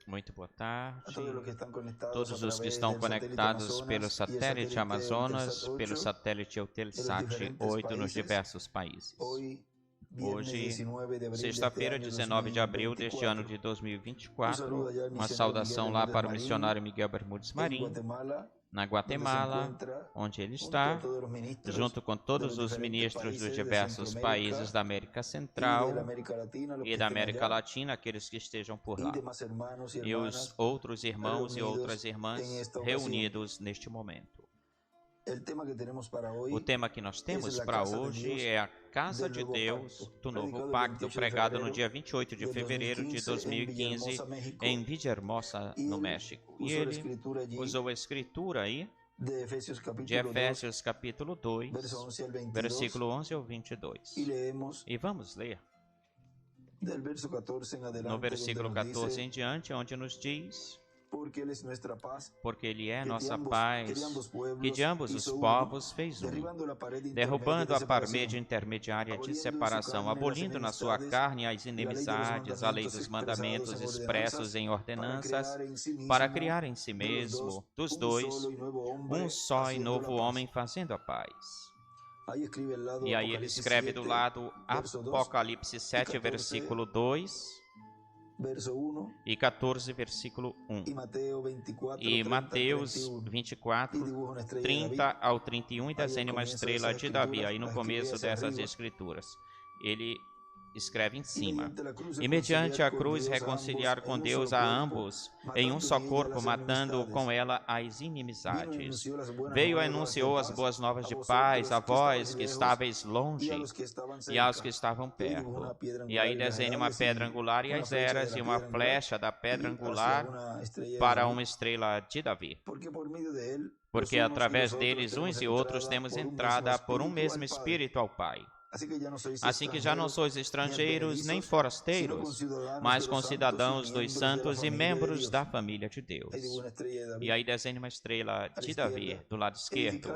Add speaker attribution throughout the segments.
Speaker 1: Muito boa tarde. Todos os que estão conectados pelo satélite Amazonas, pelo satélite Eutelsat 8 nos diversos países. Hoje, sexta-feira, 19 de abril deste ano de 2024, uma saudação lá para o missionário Miguel Bermúdez Marim, na Guatemala, onde ele está, junto com todos os ministros dos diversos países da América Central e da América Latina, aqueles que estejam por lá, e os outros irmãos e outras irmãs reunidos neste momento. O tema que nós temos para hoje é a Casa de Deus do Novo Pacto, pregado no dia 28 de fevereiro de 2015 em Villahermosa, no México. E ele usou a escritura aí de Efésios capítulo 2, versículo 11 ao 22. E vamos ler no versículo 14 em diante, onde nos diz: porque Ele é nossa paz, que de ambos os povos fez um, derrubando a parede intermediária de separação, abolindo na sua carne as inimizades, a lei dos mandamentos expressos em ordenanças, para criar em si mesmo, dos dois, um só e novo homem, fazendo a paz. E aí ele escreve do lado Apocalipse 7, versículo 2, e 14, versículo 1. E Mateus 24, 30 ao 31, e desenha uma estrela de Davi, aí no começo dessas escrituras. Ele escreve em cima: e mediante a cruz reconciliar com Deus a ambos em um só corpo, matando com ela as inimizades. Veio e anunciou as boas novas de paz a vós que estáveis longe e aos que estavam perto. E aí desenha uma pedra angular e as eras, e uma flecha da pedra angular para uma estrela de Davi. Porque através deles uns e outros temos entrada por um mesmo Espírito ao Pai. Assim que já não sois estrangeiros nem forasteiros, mas concidadãos dos santos e membros da família de Deus. E aí desenha uma estrela de Davi do lado esquerdo,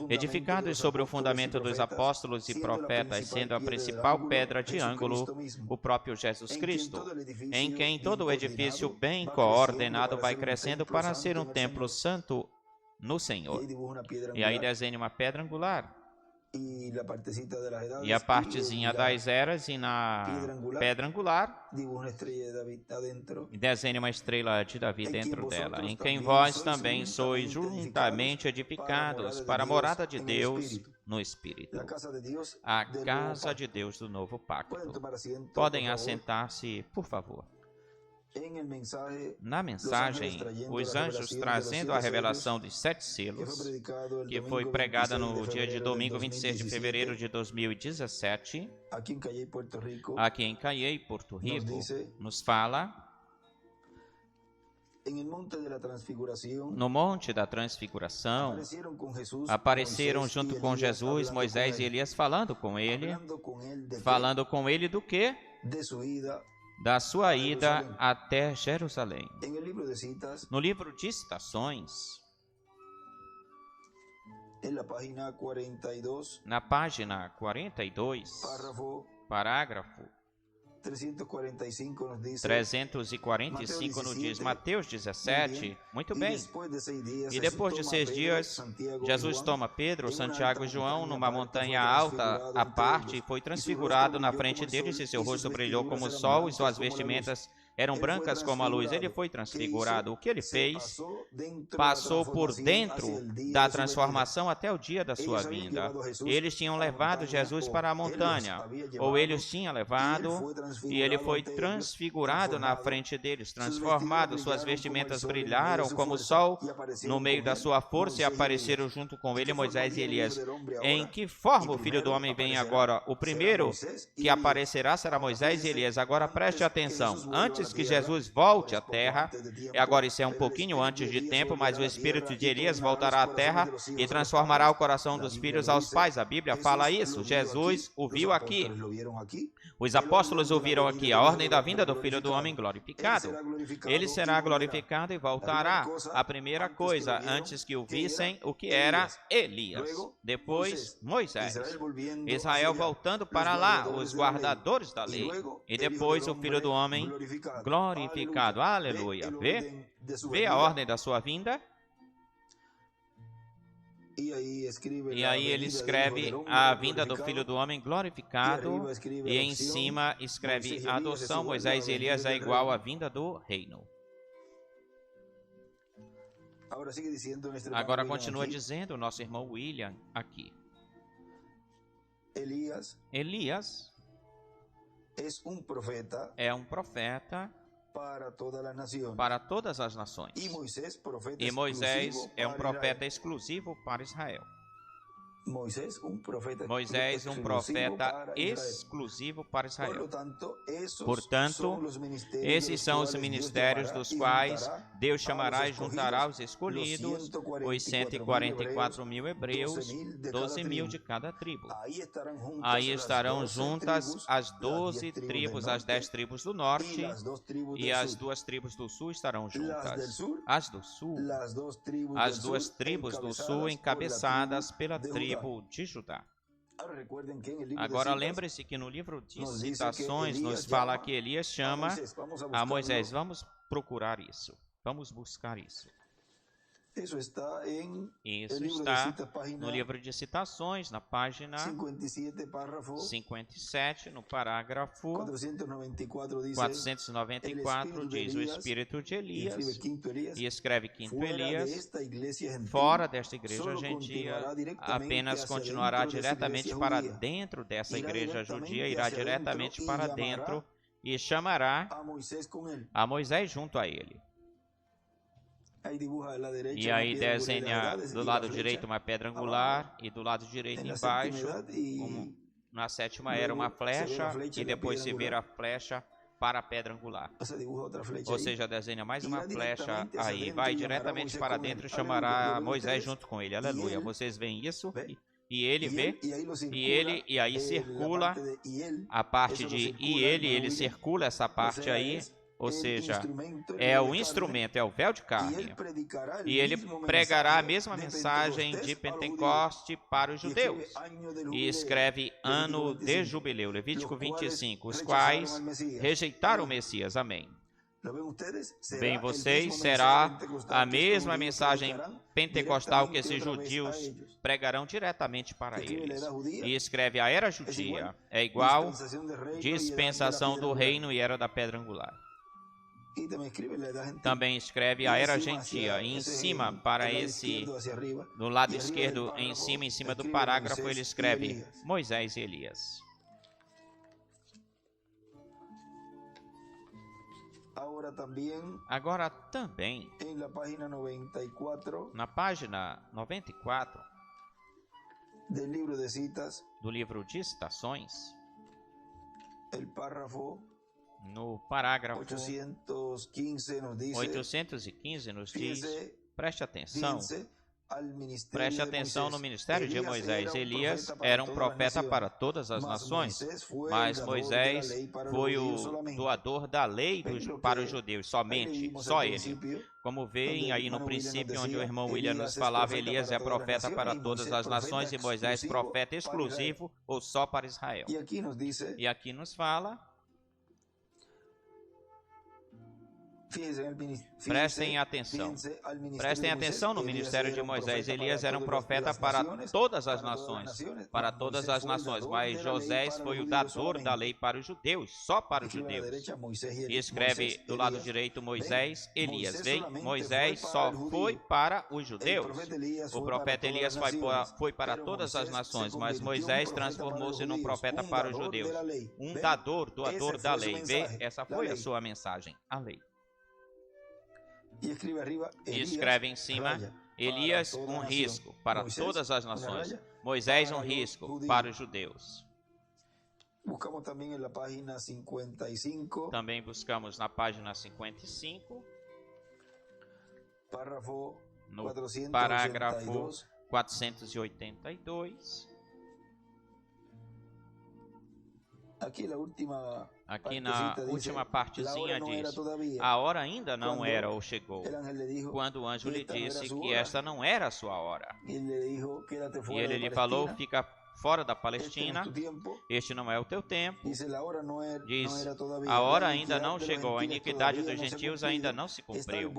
Speaker 1: edificados sobre o fundamento dos apóstolos e profetas, sendo a principal pedra de ângulo o próprio Jesus Cristo, em quem todo o edifício bem coordenado vai crescendo para ser um templo santo no Senhor. E aí desenha uma pedra angular, e a partezinha das eras, e na pedra angular desenha uma estrela de Davi dentro dela, em quem vós também sois juntamente edificados para a morada de Deus no Espírito, a casa de Deus do Novo Pacto. Podem assentar-se, por favor. Na mensagem, os anjos trazendo a revelação dos 7 selos, que foi pregada no dia de domingo 26 de fevereiro de 2017, aqui em Cayey, Porto Rico, nos fala: no Monte da Transfiguração, apareceram junto com Jesus, Moisés e Elias, falando com ele do quê? Da sua ida até Jerusalém. No livro de Citações, na página 42, parágrafo 345 nos diz, Mateus 17, muito bem. E depois de 6 dias, Jesus toma Pedro, Santiago e João numa montanha alta à parte e foi transfigurado na frente deles, e seu rosto brilhou como o sol e suas vestimentas eram brancas como a luz. Ele foi transfigurado. O que ele fez? Passou por dentro da transformação até o dia da sua vinda. Eles tinham levado Jesus para a montanha, ou ele os tinha levado, e ele foi transfigurado na frente deles, transformado. Suas vestimentas brilharam como o sol no meio da sua força, e apareceram junto com ele Moisés e Elias. Em que forma o Filho do Homem vem agora? O primeiro que aparecerá será Moisés e Elias. Agora preste atenção. Antes que Jesus volte à terra, e agora isso é um pouquinho antes de tempo, mas o espírito de Elias voltará à terra e transformará o coração dos filhos aos pais. A Bíblia fala isso. Jesus o viu aqui. Os apóstolos ouviram aqui a ordem da vinda do Filho do Homem glorificado. Ele será glorificado e voltará. A primeira coisa, antes que o vissem, o que era Elias. Depois, Moisés. Israel voltando para lá, os guardadores da lei. E depois o Filho do Homem glorificado. Aleluia. Vê a ordem da sua vinda. E aí ele escreve a vinda do Filho do Homem glorificado. E em cima escreve a adoção. Moisés e Elias é igual à vinda do reino. Agora continua dizendo o nosso irmão William aqui. Elias é um profeta para todas as nações. E Moisés é um profeta exclusivo para Israel. Moisés, um profeta exclusivo para Israel. Portanto, esses são os ministérios dos quais Deus chamará e juntará os escolhidos, os 144 mil hebreus, 12 mil de cada tribo. Aí estarão juntas as 12 tribos, as 10 tribos do norte, e as 2 tribos do sul estarão juntas. As do sul, as 2 tribos do sul encabeçadas pela tribo de Judá. Agora lembre-se que no livro de Citações nos fala que Elias chama a Moisés. Vamos procurar isso. Vamos buscar isso. Isso está no livro de Citações, na página 57, no parágrafo 494, diz: o espírito de Elias, e escreve quinto Elias, fora desta igreja gentia, apenas continuará diretamente para dentro dessa igreja judia, irá diretamente para dentro e chamará a Moisés junto a ele. E aí desenha do lado direito uma pedra angular e do lado direito embaixo, na sétima era uma flecha, e depois se vê a flecha para a pedra angular. Ou seja, desenha mais uma flecha aí, vai diretamente para dentro e chamará Moisés junto com ele. Aleluia. Vocês veem isso? E ele vê, e aí circula a parte de ele circula essa parte aí. Ou seja, é o instrumento, é o véu de carne. E ele pregará a mesma mensagem de Pentecoste para os judeus. E escreve ano de jubileu, Levítico 25, os quais rejeitaram o Messias. Amém. Bem, vocês, será a mesma mensagem pentecostal que esses judios pregarão diretamente para eles. E escreve a era judia, é igual dispensação do reino e era da pedra angular. Também escreve a era gentia, e em cima, para esse, no lado esquerdo, em cima do parágrafo, ele escreve Moisés e Elias. Agora também, na página 94 do livro de Citações, no parágrafo 815 nos diz, preste atenção no ministério de Moisés. Elias era um profeta para todas as nações, mas Moisés foi o doador da lei para os judeus, somente, só ele. Como veem aí no princípio, onde o irmão William nos falava, Elias é profeta para todas as nações e Moisés profeta exclusivo ou só para Israel. E aqui nos fala... Prestem atenção no ministério de Moisés. Elias era um profeta para todas as nações, mas Josés foi o dador da lei para os judeus, só para os judeus. E escreve do lado direito Moisés, Elias. Vem, Moisés só foi para os judeus. O profeta Elias foi para todas as nações, mas Moisés transformou-se num profeta para os judeus, um doador da lei. Vê, essa foi a sua mensagem, a lei. E escreve em cima, Elias, um risco para todas as nações. Moisés, um risco para os judeus. Também buscamos na página 55, no parágrafo 482. Aqui na última partezinha diz, a hora ainda não era ou chegou, quando o anjo lhe disse que esta não era a sua hora. E ele lhe falou, fica fora da Palestina. Este não é o teu tempo. Diz, a hora ainda não chegou, a iniquidade dos gentios ainda não se cumpriu.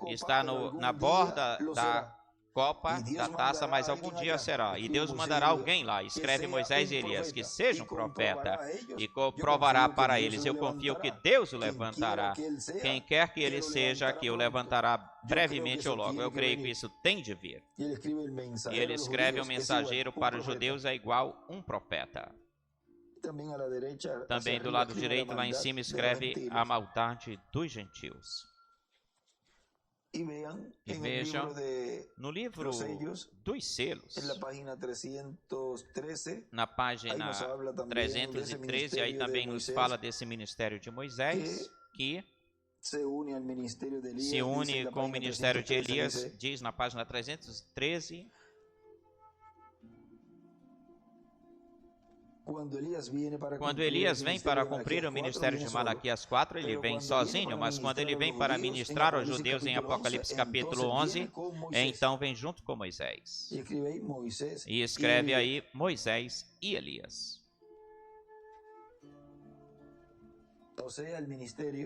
Speaker 1: Está na borda da copa da taça, mas algum dia será. E Deus mandará alguém lá, escreve Moisés e Elias, que seja um profeta e provará para eles. Eu confio que Deus o levantará. Quem quer que ele seja, que o levantará brevemente ou logo. Eu creio que isso tem de vir. E ele escreve um mensageiro para os judeus é igual um profeta. Também do lado direito, lá em cima, escreve a maldade dos gentios. E vejam, no livro dos selos, na página 313, aí também nos fala desse ministério de Moisés, que se une com o ministério de Elias, diz na página 313... Quando Elias vem para cumprir o ministério de Malaquias 4, ele vem sozinho, mas quando ele vem para ministrar aos judeus em Apocalipse capítulo 11, então vem junto com Moisés. E escreve aí Moisés e Elias.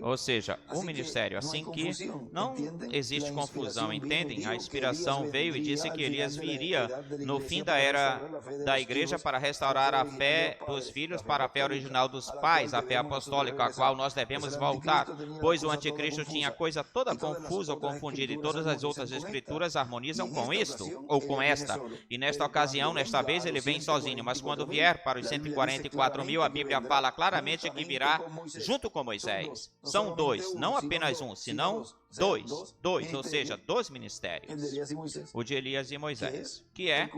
Speaker 1: Ou seja, o ministério, assim que não existe confusão, entendem? A inspiração veio e disse que Elias viria no fim da era da igreja para restaurar a fé dos filhos para a fé original dos pais, a fé apostólica, a qual nós devemos voltar, pois o anticristo tinha coisa toda confusa ou confundida e todas as outras escrituras harmonizam com isto ou com esta. E nesta ocasião, nesta vez, ele vem sozinho, mas quando vier para os 144.000, a Bíblia fala claramente que virá junto com Moisés. São dois, não apenas um, senão dois, ou seja, dois ministérios. O de Elias e Moisés, que é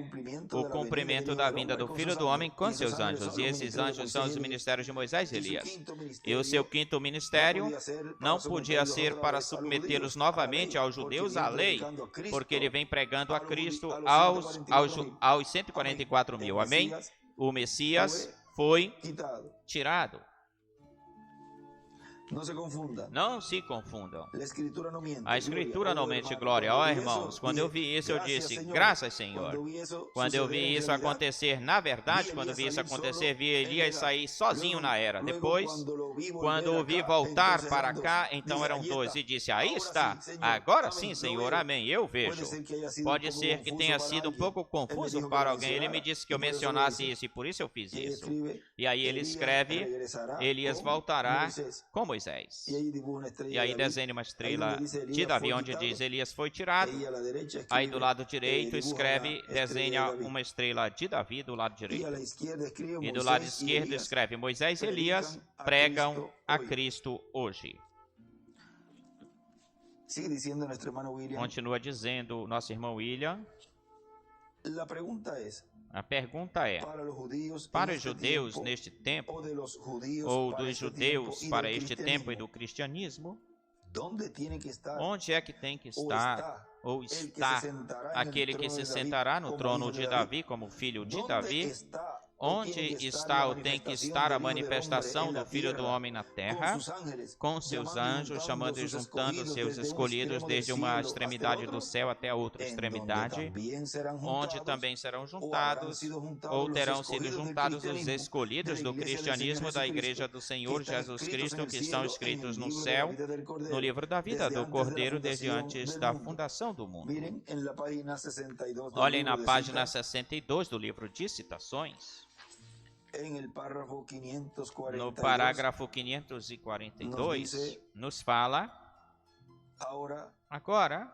Speaker 1: o cumprimento da vinda do Filho do Homem com seus anjos. E esses anjos são os ministérios de Moisés e Elias. E o seu quinto ministério não podia ser para submetê-los novamente aos judeus à lei, porque ele vem pregando a Cristo aos 144.000. Amém? O Messias foi tirado. Não se confundam. A Escritura não mente, glória. Ó, irmãos, quando eu vi isso, eu disse, graças, Senhor. Quando eu vi isso acontecer, na verdade, quando vi isso acontecer, vi Elias sair sozinho na era. Depois, quando o vi voltar para cá, então eram dois. E disse, aí está. Agora sim, Senhor, amém. Eu vejo. Pode ser que tenha sido um pouco confuso para alguém. Ele me disse que eu mencionasse isso e por isso eu fiz isso. E aí ele escreve, Elias voltará com Moisés. E aí desenha uma estrela de Davi, onde diz Elias foi tirado. Aí do lado direito escreve, desenha uma estrela de Davi do lado direito. E do lado esquerdo escreve Moisés e Elias pregam a Cristo hoje. Continua dizendo o nosso irmão William. A pergunta é, para os judeus neste tempo, ou dos judeus para este tempo e do cristianismo, onde é que tem que estar, ou está, aquele que se sentará no trono de Davi como filho de Davi? Onde está ou tem que estar a manifestação do Filho do Homem na terra, com seus anjos, chamando e juntando seus escolhidos desde uma extremidade do céu até a outra extremidade, onde também serão juntados, ou terão sido juntados os escolhidos do cristianismo da Igreja do Senhor Jesus Cristo, que estão escritos no céu, no livro da vida do Cordeiro, desde antes da fundação do mundo. Olhem na página 62 do livro de Citações. No parágrafo 542, nos fala, agora,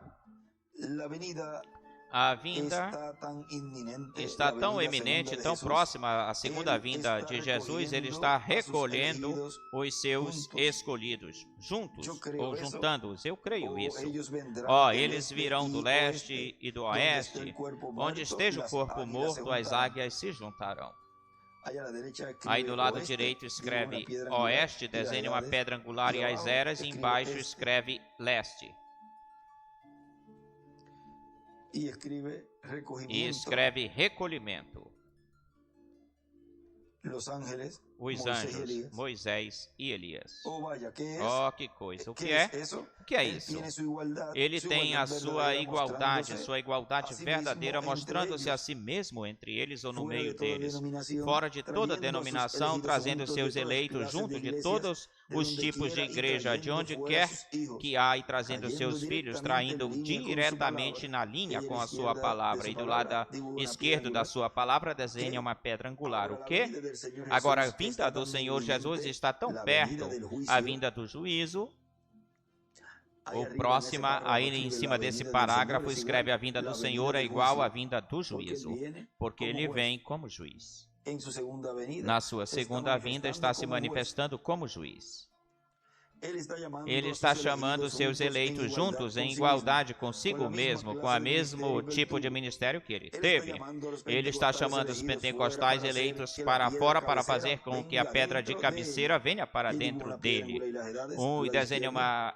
Speaker 1: a vinda está tão eminente, tão próxima à segunda vinda de Jesus, ele está recolhendo os seus escolhidos, juntos ou juntando-os. Eu creio isso. Eles virão do leste e do oeste, onde esteja o corpo morto, as águias se juntarão. Aí do lado direito escreve oeste, desenha uma pedra angular e as eras, e embaixo escreve leste. E escreve recolhimento. os anjos, Moisés e Elias. Oh, que coisa! O que é? O que é isso? Ele tem a sua igualdade verdadeira, mostrando-se a si mesmo entre eles ou no meio deles, fora de toda denominação, trazendo seus eleitos junto de todos os tipos de igreja, de onde quer que há, e trazendo seus filhos, traindo diretamente na linha com a sua palavra, e do lado esquerdo da sua palavra desenha uma pedra angular. O quê? Agora, a vinda do Senhor Jesus está tão perto, a vinda do juízo. O próximo, aí em cima desse parágrafo, escreve: a vinda do Senhor é igual à vinda do juízo, porque ele vem como juiz. Na sua segunda vinda está se manifestando como juiz. Ele está chamando seus eleitos juntos em igualdade consigo mesmo, com o mesmo tipo de ministério que ele teve. Ele está chamando os pentecostais eleitos para fora para fazer com que a pedra de cabeceira venha para dentro dele. E desenha uma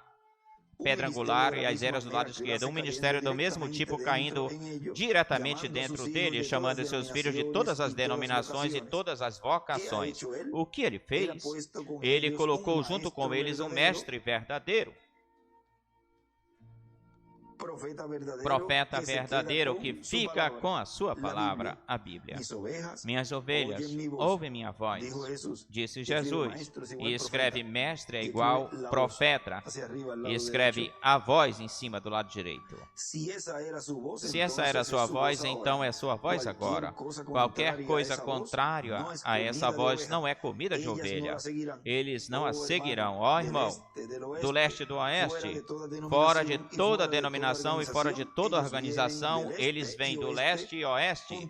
Speaker 1: pedra angular e as eras do lado esquerdo. Um ministério do mesmo tipo caindo diretamente dentro dele, chamando seus filhos de todas as denominações e todas as vocações. O que ele fez? Ele colocou junto com eles um mestre verdadeiro. Profeta verdadeiro que fica com a sua palavra, a Bíblia. Minhas ovelhas ouvem minha voz, disse Jesus, e escreve mestre é igual profeta, e escreve a voz em cima do lado direito. Se essa era a sua voz, então é sua voz agora. Qualquer coisa contrária a essa voz não é comida de ovelha. Eles não a seguirão. Ó, irmão, do leste e do oeste, fora de toda denominação e fora de toda organização, eles vêm do leste e oeste,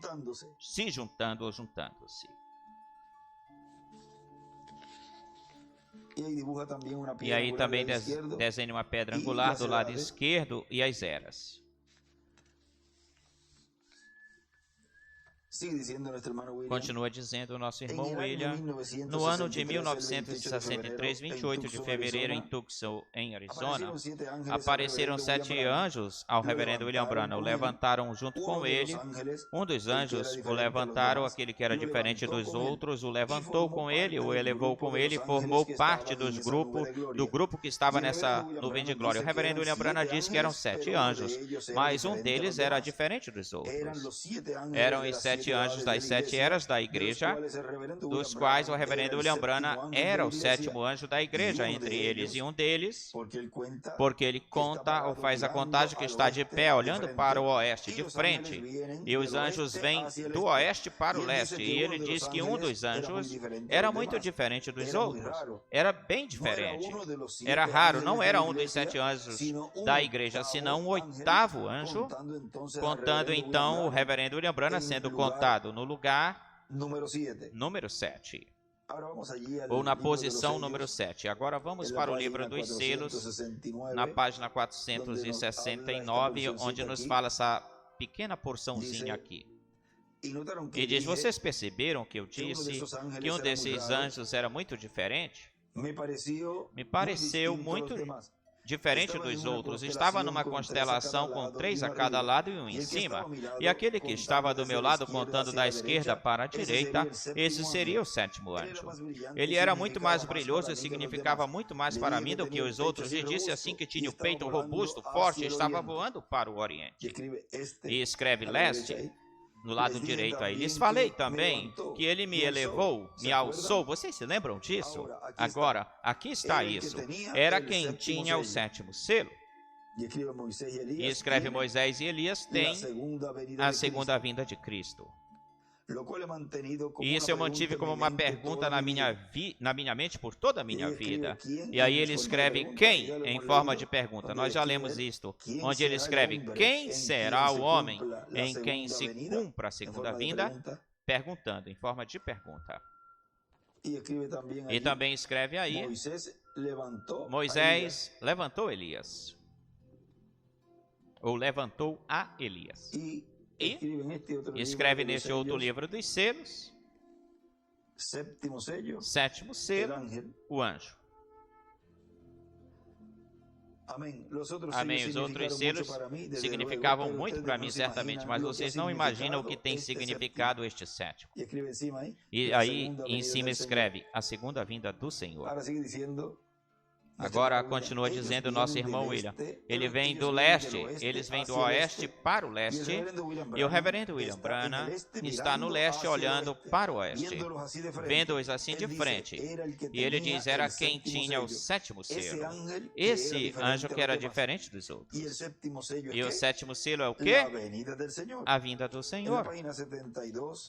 Speaker 1: se juntando ou juntando-se. E aí também desenha uma pedra angular do lado esquerdo e as eras. Continua dizendo o nosso irmão William: no ano de 1963, 28 de fevereiro, em Tucson, em Arizona, apareceram 7 anjos ao reverendo William Branham. O levantaram junto com ele. Um dos anjos o levantaram, aquele que era diferente dos outros, o levantou com ele, o elevou com ele e formou parte do grupo que estava nessa nuvem de glória. O reverendo William Branham disse que eram 7 anjos, mas um deles era diferente dos outros. Eram os 7 anjos das 7 eras da igreja, dos quais o reverendo William Branham era o 7º anjo da igreja entre eles, e um deles, porque ele conta ou faz a contagem que está de pé, olhando para o oeste, de frente, e os anjos vêm do oeste para o leste, e ele diz que um dos anjos era muito diferente dos outros, era bem diferente, era raro, não era um dos 7 anjos da igreja, senão um 8º anjo, contando então o reverendo William Branham sendo contado no lugar número 7, ou na posição número 7. Agora vamos para o livro dos selos, na página 469, onde nos fala essa pequena porçãozinha aqui. E diz: vocês perceberam que eu disse que um desses anjos era muito diferente? Me pareceu muito diferente dos outros. Estava numa constelação com 3 a cada lado e um em cima. E aquele que estava do meu lado, contando da esquerda para a direita, esse seria o 7º anjo. Ele era muito mais brilhoso e significava muito mais para mim do que os outros. E disse assim que tinha o peito robusto, forte, e estava voando para o oriente. E escreve leste no lado direito aí. Lhes falei também que ele me elevou, me alçou. Vocês se lembram disso? Agora, aqui está isso. Era quem tinha o 7º selo. E escreve: Moisés e Elias têm a segunda vinda de Cristo. E isso eu mantive como uma pergunta na minha mente por toda a minha vida. E aí ele escreve quem em forma de pergunta. Nós já lemos isto, onde ele escreve: quem será o homem em quem se cumpra a segunda vinda? Perguntando, em forma de pergunta. E também escreve aí: Moisés levantou Elias. Ou levantou a Elias. E escreve neste outro livro dos selos, 7º selo, o anjo. Amém. Os outros selos significavam muito para mim, certamente, mas vocês não imaginam o que tem significado este sétimo. E aí, em cima escreve, a segunda vinda do Senhor. Agora continua dizendo nosso irmão William. Ele vem do leste, eles vêm do oeste para o leste, e o reverendo William Branham está no leste olhando para o oeste, vendo-os assim de frente. E ele diz, era quem tinha o sétimo selo. Esse anjo que era diferente dos outros. E o sétimo selo é o quê? A vinda do Senhor.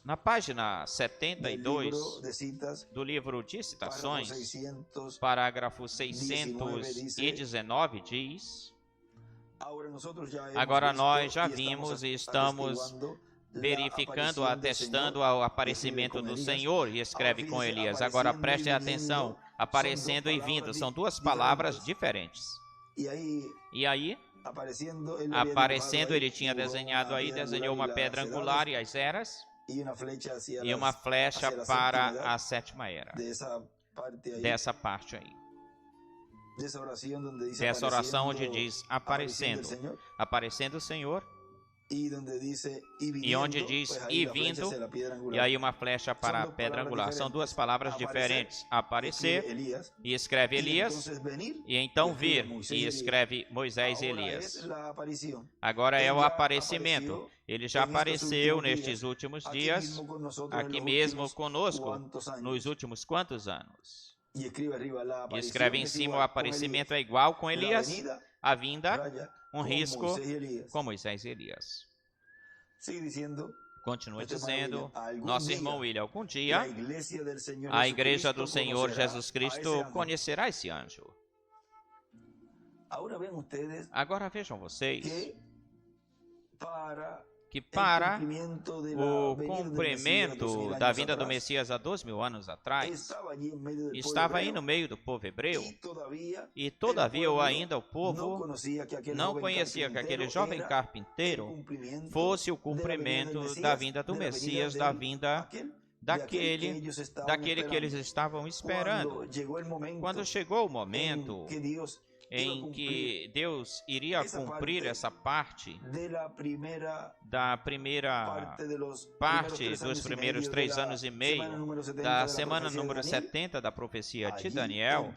Speaker 1: Na página 72 do livro de citações, parágrafo 619 diz, agora nós já vimos e estamos verificando, atestando ao aparecimento do Senhor, e escreve com Elias. Agora preste atenção, aparecendo e vindo, são duas palavras diferentes. E aí, aparecendo, ele tinha desenhado aí, desenhou uma pedra angular e as eras, e uma flecha para a sétima era, dessa parte aí. Dessa oração onde diz aparecendo o Senhor, e onde diz e vindo, e aí uma flecha para a pedra angular. São duas palavras diferentes. Aparecer, e escreve Elias, e então vir, e escreve Moisés e Elias. Agora é o aparecimento. Ele já apareceu nestes últimos dias, aqui mesmo conosco, nos últimos quantos anos? E escreve em cima, o aparecimento é igual com Elias, a vinda, um risco com Moisés e Elias. Continua dizendo, nosso irmão William, algum dia a igreja do Senhor Jesus Cristo conhecerá esse anjo. Agora vejam vocês que para o cumprimento da vinda do Messias há 2000 anos atrás, estava aí no meio do povo hebreu, e todavia ou o povo não conhecia que aquele jovem carpinteiro fosse o cumprimento da vinda do Messias, da vinda daquele que eles estavam esperando. Quando chegou o momento em que Deus iria cumprir essa parte da primeira parte dos primeiros 3 anos e meio da semana número 70 da profecia de Daniel,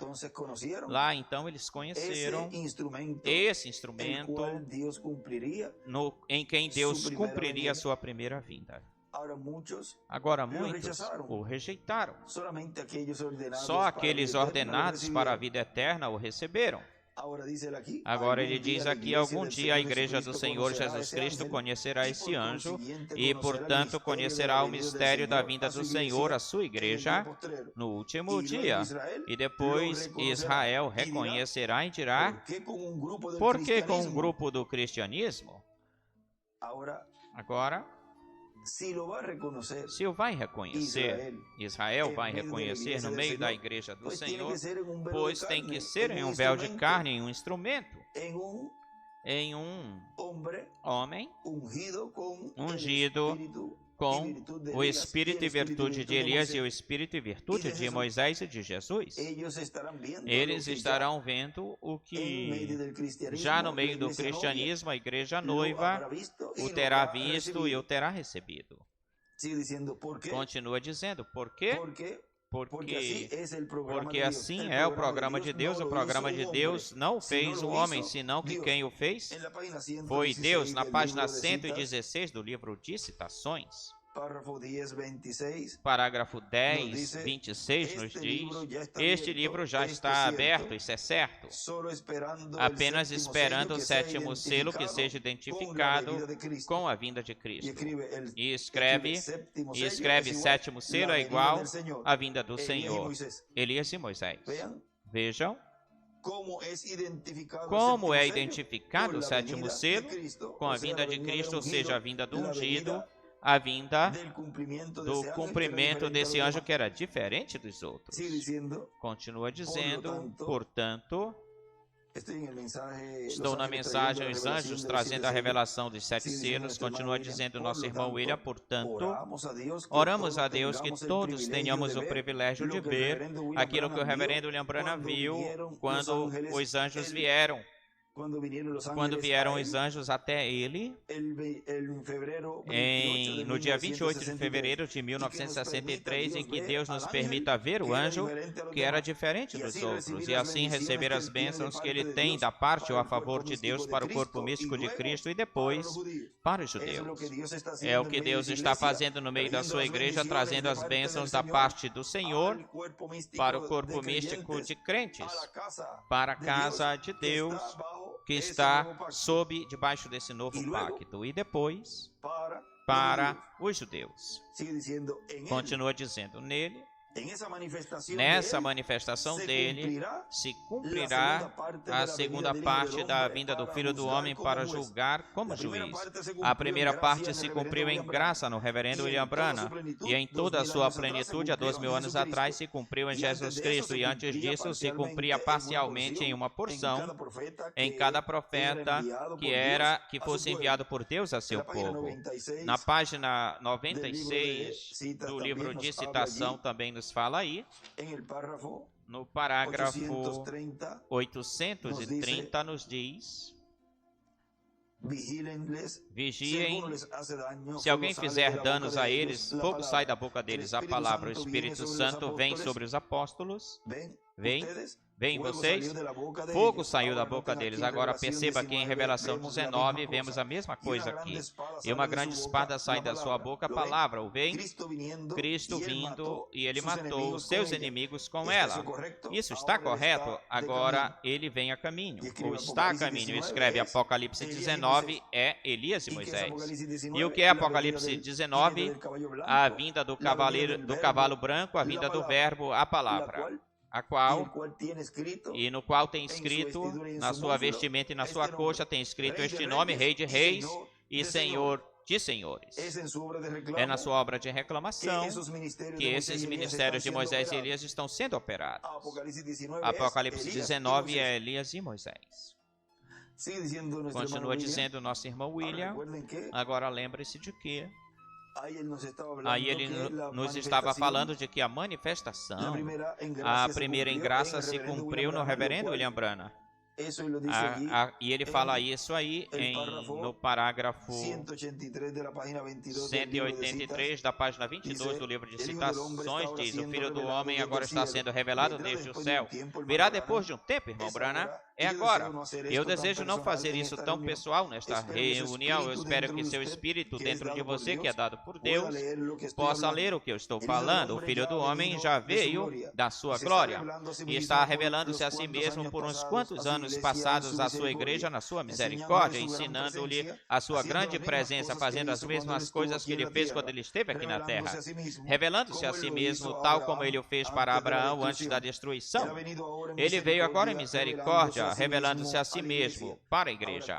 Speaker 1: lá então eles conheceram esse instrumento em quem Deus cumpriria a sua primeira vinda. Agora muitos o rejeitaram. Só aqueles ordenados para a vida eterna o receberam. Agora ele diz aqui, algum dia a igreja do Senhor Jesus Cristo conhecerá esse anjo e, portanto, conhecerá o mistério da vinda do Senhor, a sua igreja, no último dia. E depois Israel reconhecerá e dirá, por que com um grupo do cristianismo? Agora, se o vai reconhecer, Israel vai reconhecer no meio da igreja do Senhor, pois tem que ser em um véu de carne, em um instrumento, em um homem ungido com o espírito e virtude de Elias e o espírito e virtude de Moisés e de Jesus. Eles estarão vendo o que já no meio do cristianismo a igreja noiva o terá visto e o terá recebido. Continua dizendo, por quê? Porque assim é o programa de Deus. O programa de Deus não fez o homem, senão que quem o fez foi Deus. Na página 116 do livro de citações, parágrafo 10, 26 nos diz, este livro já está aberto, isso é certo, apenas esperando o sétimo selo que seja identificado com a vinda de Cristo. E escreve sétimo selo é igual à vinda do Senhor, Elias e Moisés. Vejam como é identificado o sétimo selo com a vinda de Cristo, ou seja, a vinda do ungido, a vinda do cumprimento desse anjo que era diferente dos outros. Continua dizendo, portanto, estou na mensagem Os Anjos trazendo a revelação dos 7 selos. Continua dizendo nosso irmão William, portanto, oramos a Deus que todos tenhamos o privilégio de ver aquilo que o reverendo William Branham viu quando os anjos vieram quando vieram os anjos até ele, no dia 28 de fevereiro de 1963, em que Deus nos permita ver o anjo, que era diferente dos outros, e assim receber as bênçãos que ele tem da parte ou a favor de Deus para o corpo místico de Cristo e depois para os judeus. É o que Deus está fazendo no meio da sua igreja, trazendo as bênçãos da parte do Senhor para o corpo místico de crentes, para a casa de Deus, que está debaixo desse novo pacto, e depois para os judeus. Continua dizendo, nessa manifestação dele se cumprirá a segunda parte da vinda do Filho do Homem para julgar como juiz. A primeira parte se cumpriu em graça no reverendo William Branham, e em toda a sua plenitude, há 2000 anos atrás, se cumpriu em Jesus Cristo, e antes disso se cumpria parcialmente em uma porção em cada profeta que fosse enviado por Deus a seu povo. Na página 96 do livro de citação também nos fala aí, no parágrafo 830 nos diz: vigiem, se alguém fizer danos a eles, fogo sai da boca deles. A palavra, o Espírito Santo vem sobre os apóstolos, Vem vocês, fogo saiu da boca deles. Agora perceba que em Revelação 19 vemos a mesma coisa aqui. E uma grande espada sai da sua boca, a palavra, o vem, Cristo vindo, e ele matou os seus inimigos com ela. Isso está correto? Agora ele vem a caminho, ou está a caminho. Escreve Apocalipse 19, é Elias e Moisés. E o que é Apocalipse 19? A vinda do cavalo branco, a vinda do verbo, a palavra, e no qual tem escrito, na sua vestimenta e na sua coxa, tem escrito este nome, Rei de Reis e Senhor de Senhores. É na sua obra de reclamação que esses ministérios de Moisés e Elias estão sendo operados. Apocalipse 19 é Elias e Moisés. Continua dizendo nosso irmão William. Agora lembre-se de que aí ele nos estava falando de que a manifestação, a primeira em graça, se cumpriu no reverendo William Branham. E ele fala isso aí no parágrafo 183 da página 22 do livro de citações, diz: o Filho do Homem agora está sendo revelado desde o céu. Virá depois de um tempo, irmão Branham. É agora. Eu desejo não fazer isso tão pessoal nesta reunião. Eu espero que seu espírito dentro de você, que é dado por Deus, possa ler o que eu estou falando. O Filho do Homem já veio da sua glória e está revelando-se a si mesmo por uns quantos anos passados à sua igreja na sua misericórdia, ensinando-lhe a sua grande presença, fazendo as mesmas coisas que ele fez quando ele esteve aqui na terra, revelando-se a si mesmo tal como ele o fez para Abraão antes da destruição. Ele veio agora em misericórdia, revelando-se a si mesmo para a igreja.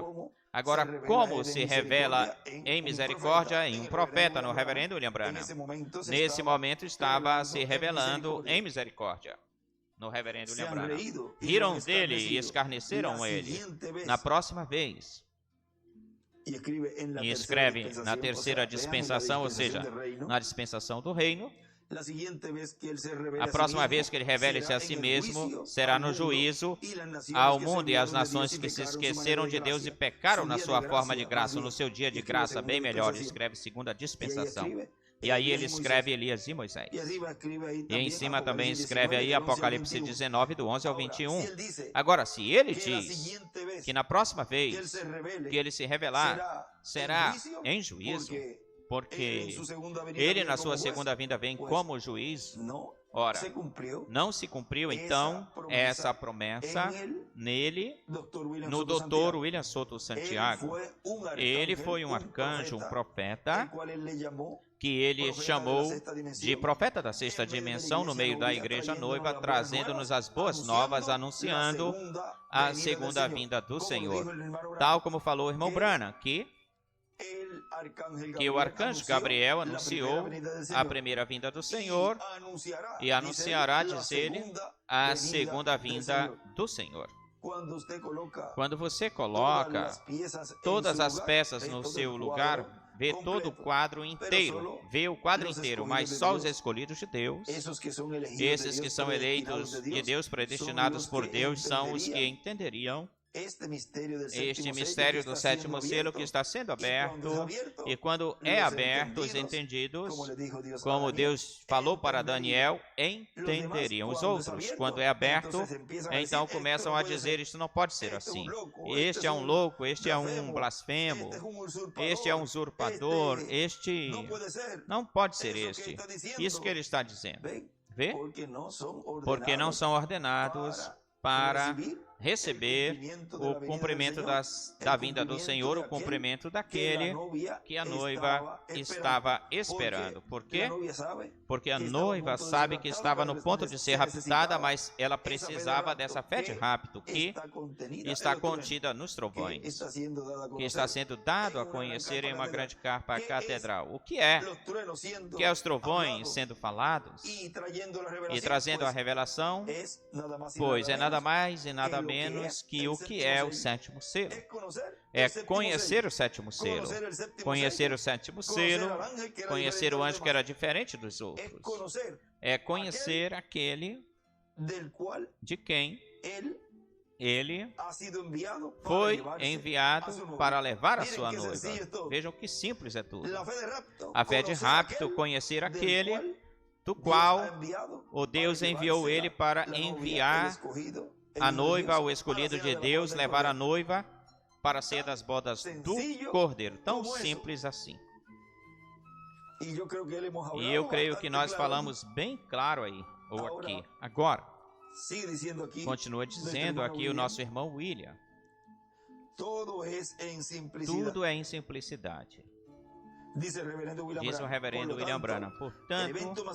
Speaker 1: Agora, como se revela em misericórdia em um profeta, no reverendo William Branham? Nesse momento estava se revelando em misericórdia no reverendo William Branham. Riram dele e escarneceram ele. Na próxima vez, e escreve na terceira dispensação, ou seja, na dispensação do reino, a próxima vez que ele revele-se a si mesmo será no juízo ao mundo e às nações que se esqueceram de Deus e pecaram na sua forma de graça, no seu dia de graça, bem melhor, escreve segunda dispensação. E aí ele escreve Elias e Moisés. E em cima também escreve aí Apocalipse 19, do 11 ao 21. Agora, se ele diz que na próxima vez que ele se revelar, será em juízo, porque ele na sua segunda vinda vem como juiz, ora, não se cumpriu então essa promessa nele, no Dr. William Soto Santiago. Ele foi um arcanjo, um profeta, que ele chamou de profeta da sexta dimensão no meio da igreja noiva, trazendo-nos as boas novas, anunciando a segunda vinda do Senhor. Tal como falou o irmão Branham, que o arcanjo Gabriel anunciou a primeira vinda do Senhor e anunciará, diz ele, a segunda vinda do Senhor. Quando você coloca todas as peças no seu lugar, vê todo o quadro inteiro, mas só os escolhidos de Deus, esses que são eleitos de Deus, predestinados por Deus, são os que entenderiam
Speaker 2: este mistério do sétimo selo que está sendo aberto, e quando é aberto, os entendidos, como Deus falou para Daniel, entenderiam. Os outros, quando é aberto, então começam a dizer, isto não pode ser assim. Este é um louco, este é um blasfemo, este é um usurpador, este não pode ser este. Isso que ele está dizendo. Vê? Porque não são ordenados para receber o cumprimento da vinda do Senhor, o cumprimento daquele que a noiva estava esperando. Por quê? Porque a noiva sabe que estava no ponto de ser raptada, mas ela precisava dessa fé de rapto que está contida nos trovões, que está sendo dado a conhecer em uma grande carpa catedral. O que é? Que é os trovões sendo falados e trazendo a revelação, pois é nada mais e nada menos que o que é o sétimo selo. É conhecer o sétimo selo. Conhecer o sétimo selo, conhecer o anjo que era diferente dos outros. É conhecer aquele de quem ele foi enviado para levar a sua noiva. Vejam que simples é tudo. A fé de rapto, conhecer aquele do qual o Deus enviou ele para enviar a noiva, o escolhido de Deus, levar a noiva para ser das bodas do Cordeiro. Tão simples assim. E eu creio que nós falamos bem claro aí, ou aqui. Agora, continua dizendo aqui o nosso irmão William. Tudo é em simplicidade. Diz o reverendo William Branham. Portanto,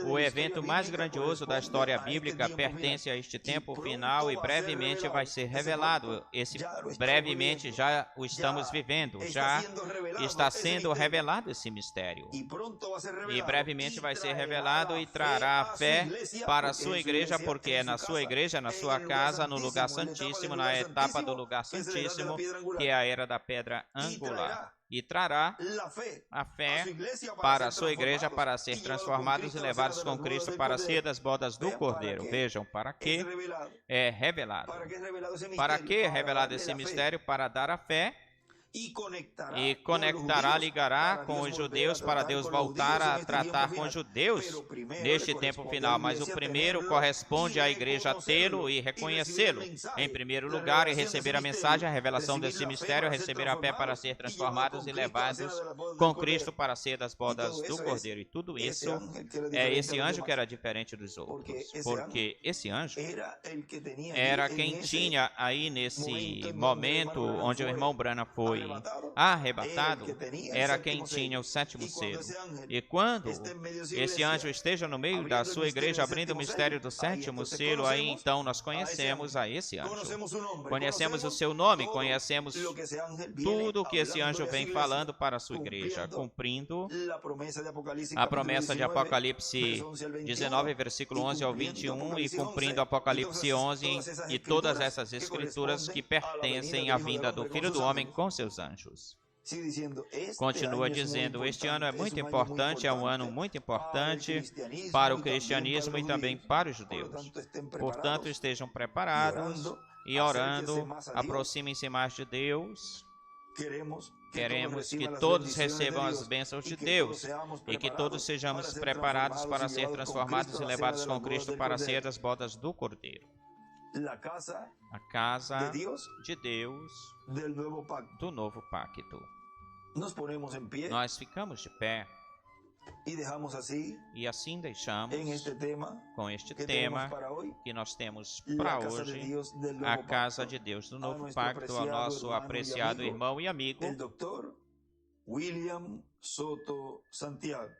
Speaker 2: o evento mais grandioso da história bíblica pertence a este tempo final e brevemente vai ser revelado. Esse brevemente já o estamos vivendo, já está sendo revelado esse mistério. E brevemente vai ser revelado e trará a fé para a sua igreja, porque é na sua igreja, na sua casa, no lugar santíssimo, na etapa do lugar santíssimo, que é a era da pedra angular. E trará a fé para a sua igreja para ser transformados e levados com Cristo para ser das bodas do Cordeiro. Vejam, para que é revelado. Para que é revelado esse mistério? Para dar a fé e conectará, ligará com os judeus para Deus voltar a tratar com os judeus neste tempo final. Mas o primeiro corresponde à igreja tê-lo e reconhecê-lo em primeiro lugar e receber a mensagem, a revelação desse mistério, receber a fé para ser transformados e levados com Cristo para ser das bodas do Cordeiro. E tudo isso é esse anjo que era diferente dos outros, porque esse anjo era quem tinha aí nesse momento onde o irmão Branham foi arrebatado, era quem tinha o sétimo selo. E quando esse anjo esteja no meio da sua igreja abrindo o mistério do sétimo selo, aí então nós conhecemos a esse anjo. Conhecemos o seu nome, conhecemos tudo o que esse anjo vem falando para a sua igreja, cumprindo a promessa de Apocalipse 19, versículo 11 ao 21, e cumprindo Apocalipse 11 e todas essas escrituras que pertencem à vinda do Filho do Homem com seus anjos. Continua dizendo, este ano é muito importante, é um ano muito importante para o cristianismo e também para os judeus. Portanto, estejam preparados e orando, aproximem-se mais de Deus. Queremos que todos recebam as bênçãos de Deus e que todos sejamos preparados para ser transformados e levados com Cristo para ser das bodas do Cordeiro. A casa de Deus do novo pacto. Nós ficamos de pé e assim deixamos com este tema que nós temos para hoje, a casa de Deus do novo pacto, ao nosso apreciado irmão e amigo William Soto Santiago.